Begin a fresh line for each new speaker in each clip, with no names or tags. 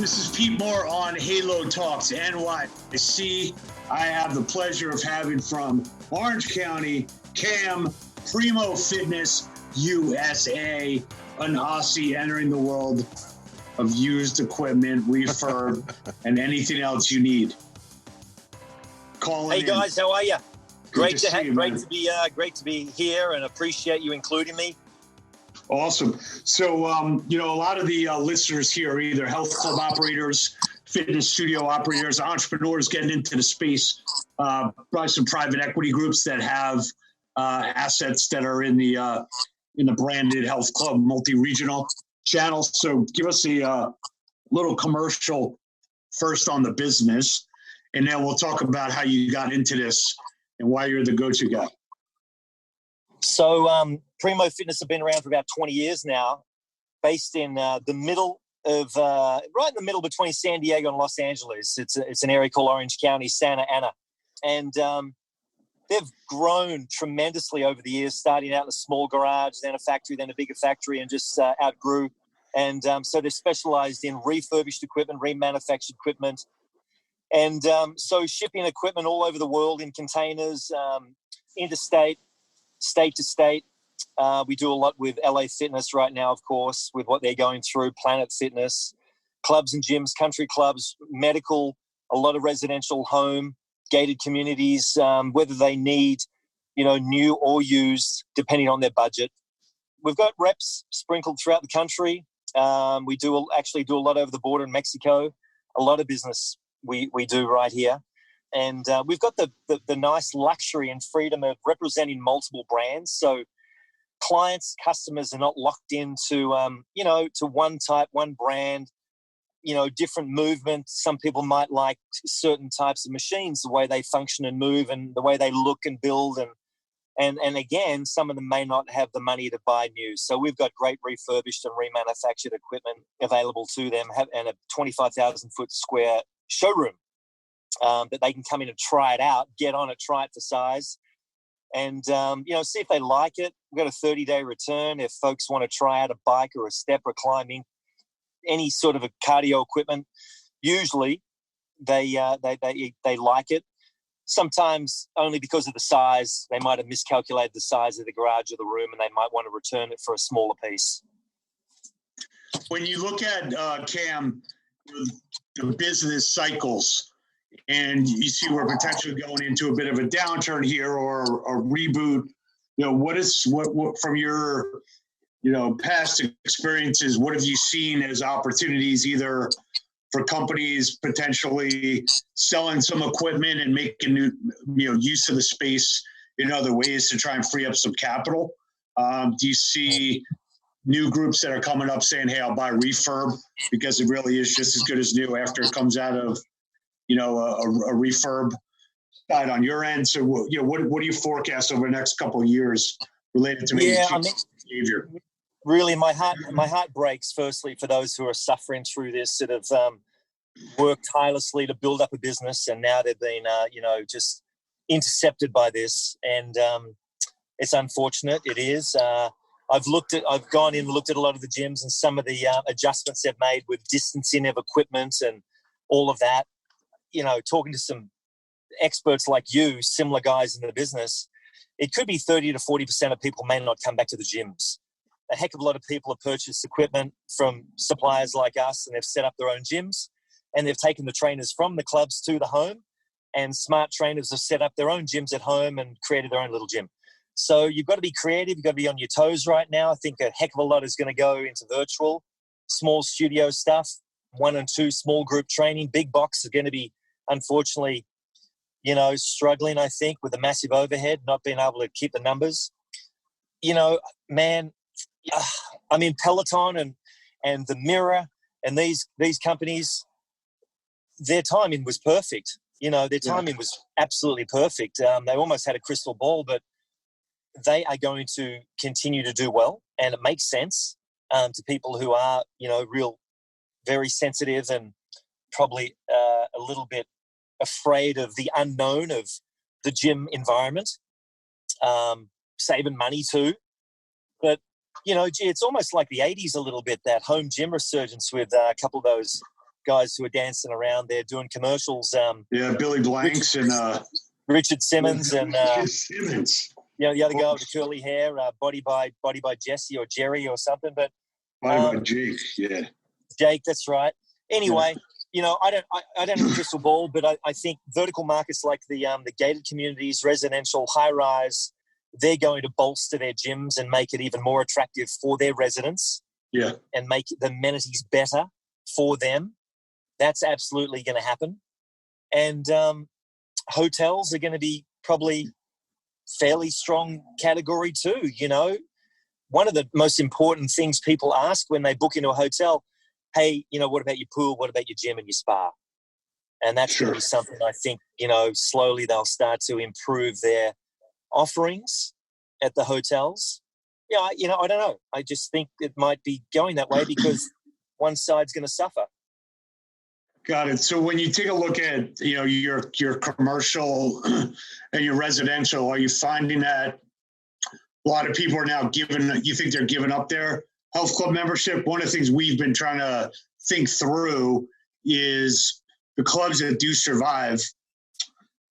This is Pete Moore on Halo Talks NYC. I have the pleasure of having from Orange County, Cam, Primo Fitness USA, an Aussie entering the world of used equipment, refurb, and anything else you need.
Hey guys, how are you? Great to be here, and appreciate you including me.
Awesome. So, a lot of the listeners here are either health club operators, fitness studio operators, entrepreneurs getting into the space, probably some private equity groups that have assets that are in the branded health club multi-regional channels. So give us a little commercial first on the business, and then we'll talk about how you got into this and why you're the go-to guy.
So Primo Fitness have been around for about 20 years now, based in right in the middle between San Diego and Los Angeles. It's an area called Orange County, Santa Ana. And they've grown tremendously over the years, starting out in a small garage, then a factory, then a bigger factory, and just outgrew. And so they're specialized in refurbished equipment, remanufactured equipment, and so shipping equipment all over the world in containers, interstate, state to state. We do a lot with LA Fitness right now, of course, with what they're going through, Planet Fitness, clubs and gyms, country clubs, medical, a lot of residential, home, gated communities, whether they need, new or used, depending on their budget. We've got reps sprinkled throughout the country. We do a lot over the border in Mexico, a lot of business we do right here. And we've got the nice luxury and freedom of representing multiple brands. So clients, customers are not locked into, to one type, one brand, different movement. Some people might like certain types of machines, the way they function and move and the way they look and build. And again, some of them may not have the money to buy new. So we've got great refurbished and remanufactured equipment available to them, and a 25,000 foot square showroom that they can come in and try it out, get on it, try it for size, and see if they like it. We've got a 30-day return if folks want to try out a bike or a step or climbing, any sort of a cardio equipment. Usually they like it. Sometimes only because of the size. They might have miscalculated the size of the garage or the room, and they might want to return it for a smaller piece.
When you look at, Cam, the business cycles, and you see we're potentially going into a bit of a downturn here or a reboot, what from your, past experiences, what have you seen as opportunities either for companies potentially selling some equipment and making new, use of the space in other ways to try and free up some capital? Do you see new groups that are coming up saying, hey, I'll buy refurb because it really is just as good as new after it comes out of, a refurb side on your end? So, what do you forecast over the next couple of years related to behavior?
Really, my heart breaks, firstly, for those who are suffering through this, that have worked tirelessly to build up a business, and now they've been, just intercepted by this. And it's unfortunate. It is. I've gone in and looked at a lot of the gyms and some of the adjustments they've made with distancing of equipment and all of that. Talking to some experts like you, similar guys in the business, it could be 30 to 40% of people may not come back to the gyms. A heck of a lot of people have purchased equipment from suppliers like us, and they've set up their own gyms, and they've taken the trainers from the clubs to the home, and smart trainers have set up their own gyms at home and created their own little gym. So you've got to be creative. You've got to be on your toes right now. I think a heck of a lot is going to go into virtual, small studio stuff, 1 and 2 small group training. Big box is going to be, unfortunately, struggling, I think, with the massive overhead, not being able to keep the numbers. Peloton and the Mirror and these companies, their timing was perfect. Their timing was absolutely perfect. They almost had a crystal ball, but they are going to continue to do well, and it makes sense to people who are, very sensitive and probably a little bit afraid of the unknown of the gym environment, saving money too. But, it's almost like the 80s a little bit, that home gym resurgence with a couple of those guys who are dancing around there doing commercials.
Billy Blanks
Richard Simmons and
Richard Simmons.
the other guy with the curly hair, Body by Jesse or Jerry or something. But
Body by Jake, yeah.
Jake, that's right. Anyway, I don't have a crystal ball, but I think vertical markets like the gated communities, residential, high rise, they're going to bolster their gyms and make it even more attractive for their residents.
Yeah,
and make the amenities better for them. That's absolutely going to happen. And hotels are going to be probably fairly strong category too. One of the most important things people ask when they book into a hotel, hey, what about your pool? What about your gym and your spa? And that's going to be something I think, slowly they'll start to improve their offerings at the hotels. Yeah, I don't know. I just think it might be going that way because one side's going to suffer.
Got it. So when you take a look at, your commercial and your residential, are you finding that a lot of people are now you think they're giving up their health club membership? One of the things we've been trying to think through is the clubs that do survive,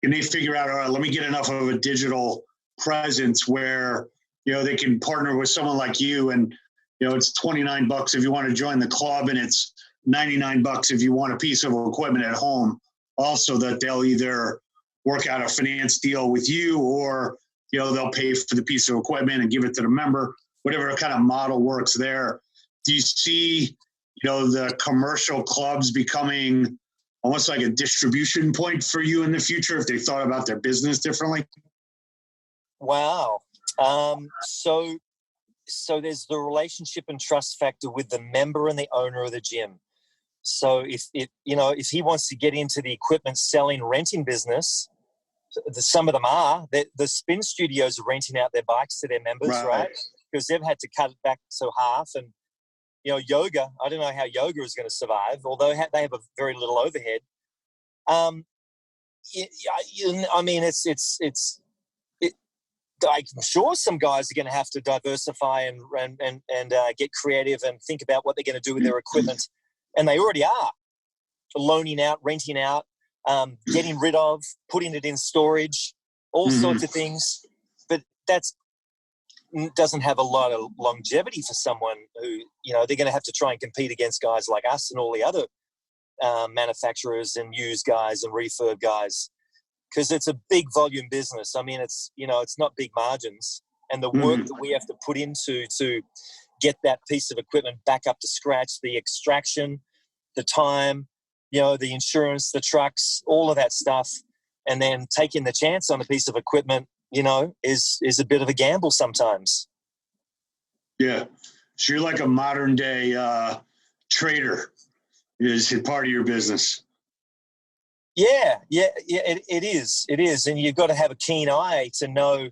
and they figure out, all right, let me get enough of a digital presence where, they can partner with someone like you and, it's $29 if you want to join the club and it's $99 if you want a piece of equipment at home. Also that they'll either work out a finance deal with you or, they'll pay for the piece of equipment and give it to the member, whatever kind of model works there. Do you see, the commercial clubs becoming almost like a distribution point for you in the future if they thought about their business differently?
Wow. So there's the relationship and trust factor with the member and the owner of the gym. So if he wants to get into the equipment selling, renting business, some of them are, the spin studios are renting out their bikes to their members, right? Because they've had to cut it back to half. And, yoga, I don't know how yoga is going to survive, although they have a very little overhead. I'm sure some guys are going to have to diversify and get creative and think about what they're going to do with their equipment. And they already are loaning out, renting out, getting rid of, putting it in storage, all sorts of things. But that doesn't have a lot of longevity for someone who, they're going to have to try and compete against guys like us and all the other manufacturers and used guys and refurb guys. Because it's a big volume business. I mean, it's not big margins, and the work that we have to put into to get that piece of equipment back up to scratch, the extraction, the time, the insurance, the trucks, all of that stuff, and then taking the chance on a piece of equipment, is a bit of a gamble sometimes.
Yeah, so you're like a modern day trader. Is it part of your business?
Yeah, it is. And you've got to have a keen eye to know,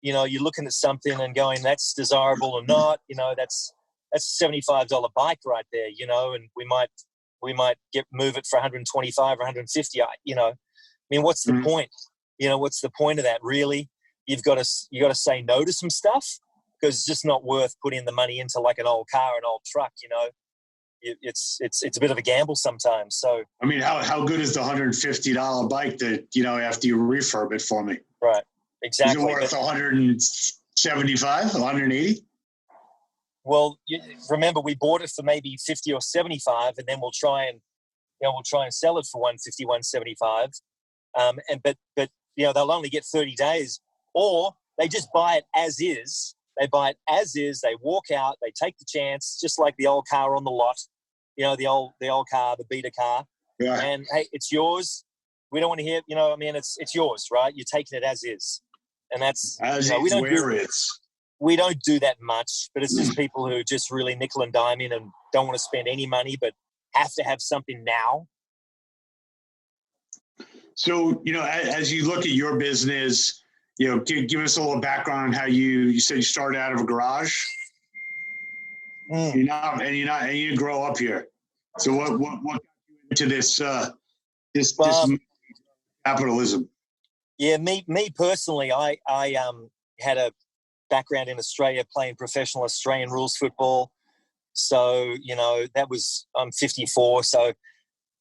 you're looking at something and going, that's desirable or not, that's a $75 bike right there, and we might move it for 125 or 150, what's the point? What's the point of that really? You got to say no to some stuff because it's just not worth putting the money into like an old car, an old truck, It's a bit of a gamble sometimes. So
I mean, how good is the $150 bike that after you refurb it for me?
Right, exactly.
Is it worth 175, 180?
Well, remember we bought it for maybe 50 or 75, and then we'll try and sell it for 150, 175. But they'll only get 30 days, or they just buy it as is. They buy it as is. They walk out. They take the chance, just like the old car on the lot. The old car, the beater car. Yeah. And hey, it's yours. We don't want to hear. It's yours, right? You're taking it as is, and that's we don't do that much. But it's just people who just really nickel and dime in and don't want to spend any money, but have to have something now.
So as you look at your business. Give us a little background on how you said you started out of a garage. You didn't grow up here. So what got you into this capitalism?
Yeah, me personally, I had a background in Australia playing professional Australian rules football. So I'm 54. So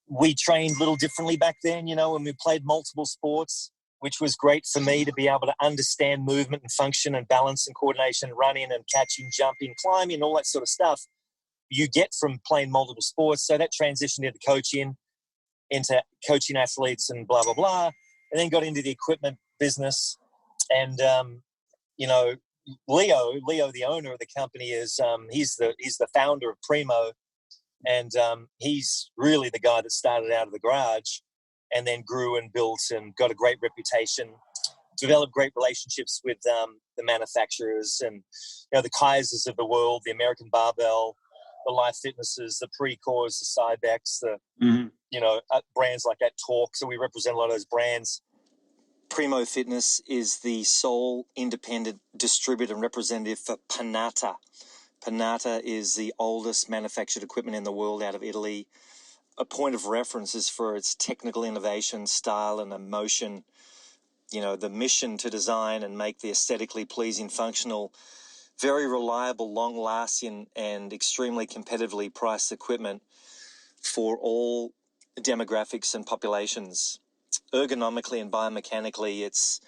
we trained a little differently back then, and we played multiple sports, which was great for me to be able to understand movement and function and balance and coordination, running and catching, jumping, climbing, all that sort of stuff you get from playing multiple sports. So that transitioned into coaching athletes and blah, blah, blah, and then got into the equipment business. And, Leo, the owner of the company, he's the founder of Primo, and he's really the guy that started out of the garage and then grew and built and got a great reputation, developed great relationships with the manufacturers and, the Kaisers of the world, the American Barbell, the Life Fitnesses, the Precors, the Cybex, brands like that Torque. So we represent a lot of those brands. Primo Fitness is the sole independent distributor and representative for Panata. Panata is the oldest manufactured equipment in the world out of Italy. A point of reference is for its technical innovation, style, and emotion. The mission to design and make the aesthetically pleasing, functional, very reliable, long-lasting, and extremely competitively priced equipment for all demographics and populations. Ergonomically and biomechanically, it's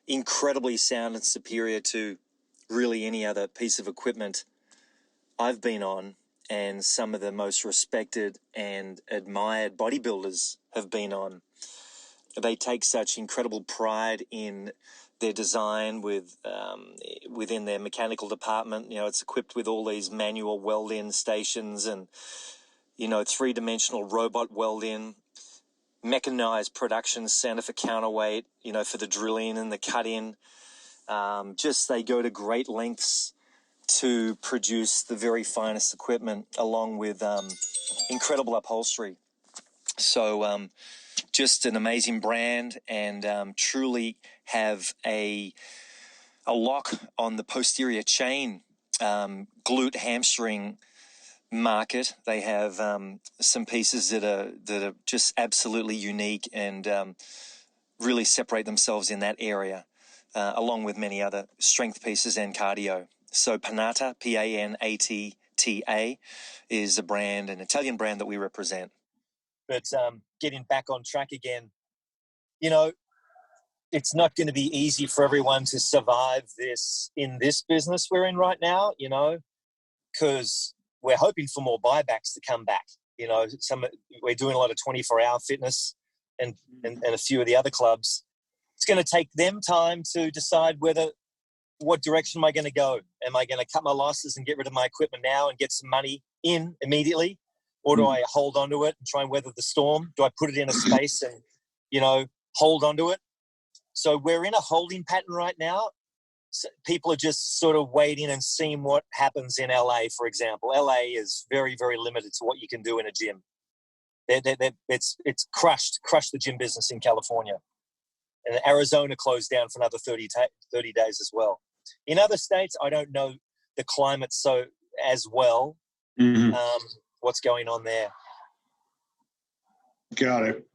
incredibly sound and superior to really any other piece of equipment I've been on, and some of the most respected and admired bodybuilders have been on. They take such incredible pride in their design within their mechanical department. It's equipped with all these manual weld-in stations and, three-dimensional robot weld-in, mechanized production center for counterweight, for the drilling and the cut-in. They go to great lengths to produce the very finest equipment along with incredible upholstery. So just an amazing brand, and truly have a lock on the posterior chain glute hamstring market. They have some pieces that are just absolutely unique and really separate themselves in that area, along with many other strength pieces and cardio. So Panata, P-A-N-A-T-T-A, is a brand, an Italian brand that we represent. But getting back on track again, it's not going to be easy for everyone to survive this in this business we're in right now, because we're hoping for more buybacks to come back. We're doing a lot of 24-hour fitness and a few of the other clubs. It's going to take them time to decide what direction am I going to go? Am I going to cut my losses and get rid of my equipment now and get some money in immediately? Or do I hold on to it and try and weather the storm? Do I put it in a space and, hold on to it? So we're in a holding pattern right now. So people are just sort of waiting and seeing what happens in LA, for example. LA is very, very limited to what you can do in a gym. It's crushed the gym business in California. And Arizona closed down for another 30 days as well. In other states, I don't know the climate so as well. What's going on there?
Got it.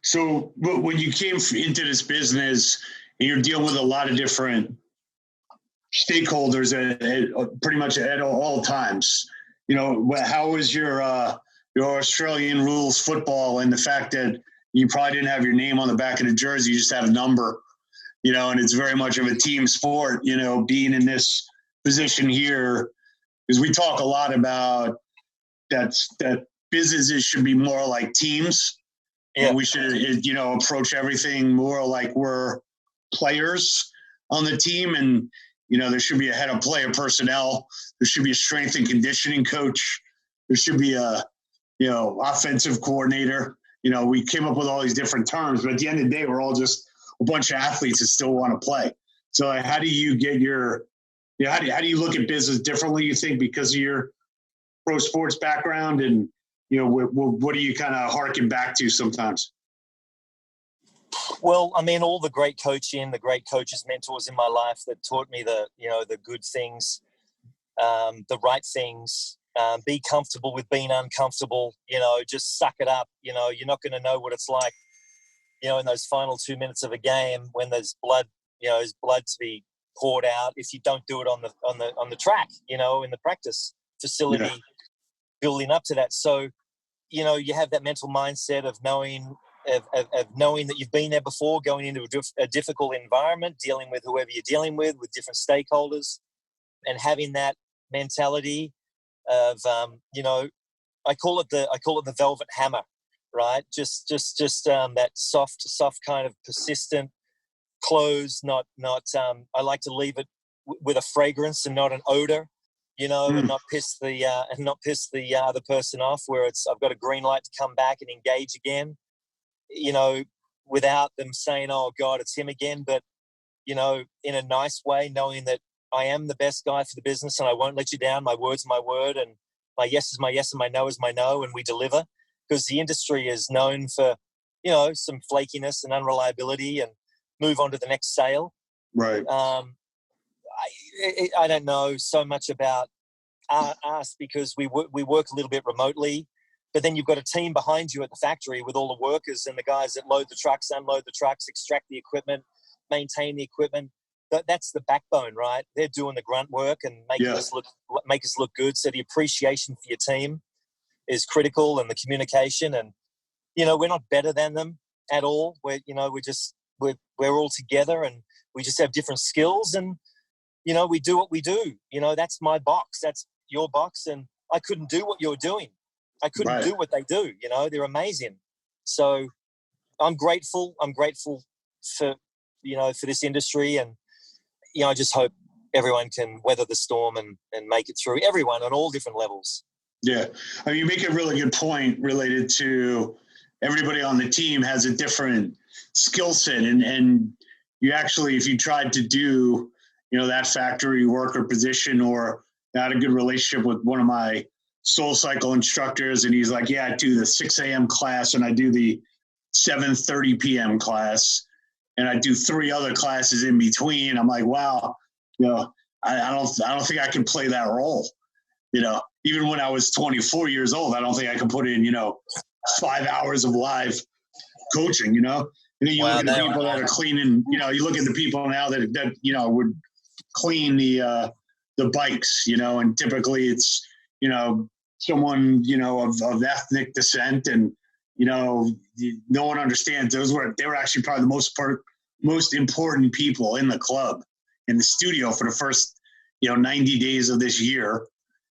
So when you came into this business, and you're dealing with a lot of different stakeholders at pretty much at all times, how was your Australian rules football, and the fact that you probably didn't have your name on the back of the jersey, you just had a number, and it's very much of a team sport, being in this position here, because we talk a lot about that businesses should be more like teams. Yeah. And we should, approach everything more like we're players on the team. And, there should be a head of player personnel. There should be a strength and conditioning coach. There should be a, offensive coordinator. We came up with all these different terms, but at the end of the day, we're all just a bunch of athletes that still want to play. So how do you get how do you look at business differently, you think, because of your pro sports background? And, what do you kind of harken back to sometimes?
Well, I mean, all the great coaching, the great coaches, mentors in my life that taught me the good things, the right things, be comfortable with being uncomfortable, just suck it up. You're not going to know what it's like, in those final 2 minutes of a game when there's blood, there's blood to be poured out if you don't do it on the track, in the practice facility building up to that. So, you have that mental mindset of knowing that you've been there before, going into a difficult environment, dealing with whoever you're dealing with different stakeholders, and having that mentality of, I call it the velvet hammer, right? Just that soft kind of persistent close, not. I like to leave it with a fragrance and not an odor, and not piss the other person off. Where I've got a green light to come back and engage again, without them saying, "Oh God, it's him again," but in a nice way, knowing that I am the best guy for the business and I won't let you down. My word's my word, and my yes is my yes, and my no is my no, and we deliver, because the industry is known for, some flakiness and unreliability, and move on to the next sale.
Right.
I don't know so much about us because we work a little bit remotely, but then you've got a team behind you at the factory with all the workers and the guys that load the trucks, unload the trucks, extract the equipment, maintain the equipment. That's the backbone, right? They're doing the grunt work and make us look good. So the appreciation for your team is critical, and the communication. And we're not better than them at all. We're all together, and we just have different skills. And we do what we do. That's my box. That's your box, and I couldn't do what you're doing. I couldn't do what they do. They're amazing. So I'm grateful. I'm grateful for for this industry, and I just hope everyone can weather the storm and make it through. Everyone on all different levels. Yeah,
I mean, you make a really good point related to everybody on the team has a different skill set, and you actually, if you tried to do that factory worker position, or had a good relationship with one of my SoulCycle instructors, and he's like, yeah, I do the 6 a.m. class and I do the 7:30 p.m. class, and I do 3 other classes in between. I'm like, wow, I don't think I can play that role. Even when I was 24 years old, I don't think I could put in 5 hours of live coaching. And then you look at the people that are cleaning. You look at the people now that would clean the bikes, and typically it's, someone, of ethnic descent, and, no one understands they were actually probably the most important people in the club, in the studio for the first, 90 days of this year.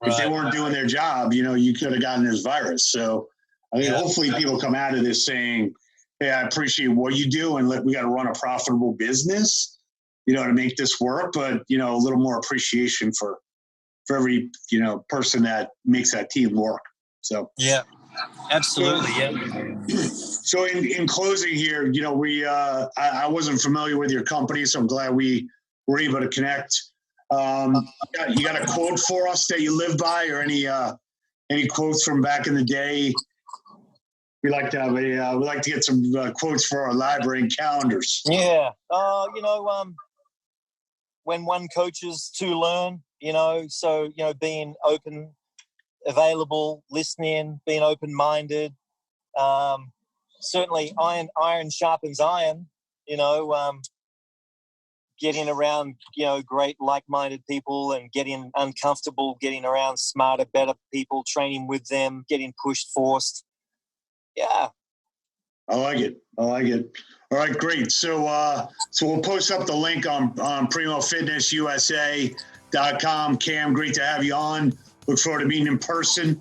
If they weren't doing their job, you could have gotten this virus. So I mean, hopefully people come out of this saying, hey, I appreciate what you do, and we got to run a profitable business, to make this work, but, a little more appreciation for every, person that makes that team work. So,
yeah, absolutely.
So in closing here, I wasn't familiar with your company, so I'm glad we were able to connect. You got a quote for us that you live by, or any quotes from back in the day? We like to have we like to get some quotes for our library and calendars.
Yeah. When one coaches, two learn, so, being open, available, listening, being open-minded. Certainly iron sharpens iron, getting around, great like-minded people, and getting uncomfortable, getting around smarter, better people, training with them, getting pushed, forced. Yeah.
I like it. All right, great. So we'll post up the link on PrimoFitnessUSA.com. Cam, great to have you on. Look forward to meeting in person,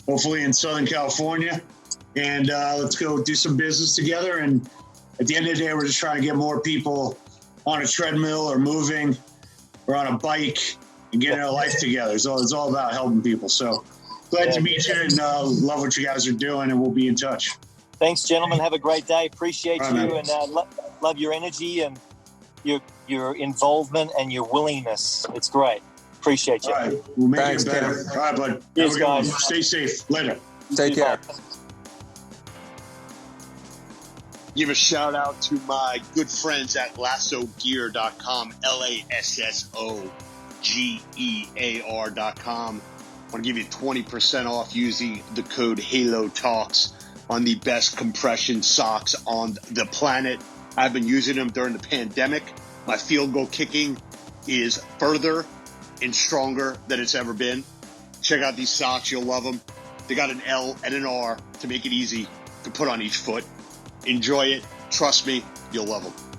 hopefully in Southern California. And let's go do some business together. And at the end of the day, we're just trying to get more people on a treadmill or moving or on a bike and getting our life together. So it's all about helping people. So glad to meet you, and love what you guys are doing, and we'll be in touch.
Thanks, gentlemen. Have a great day. Appreciate you, man. And love your energy and your involvement and your willingness. It's grete. Appreciate you.
All right. We'll make it better. All right, bud.
Cheers, guys.
Stay safe. Later.
Take care.
Give a shout out to my good friends at lassogear.com, LASSOGEAR.com. I want to give you 20% off using the code HaloTalks on the best compression socks on the planet. I've been using them during the pandemic. My field goal kicking is further and stronger than it's ever been. Check out these socks. You'll love them. They got an L and an R to make it easy to put on each foot. Enjoy it. Trust me, you'll love them.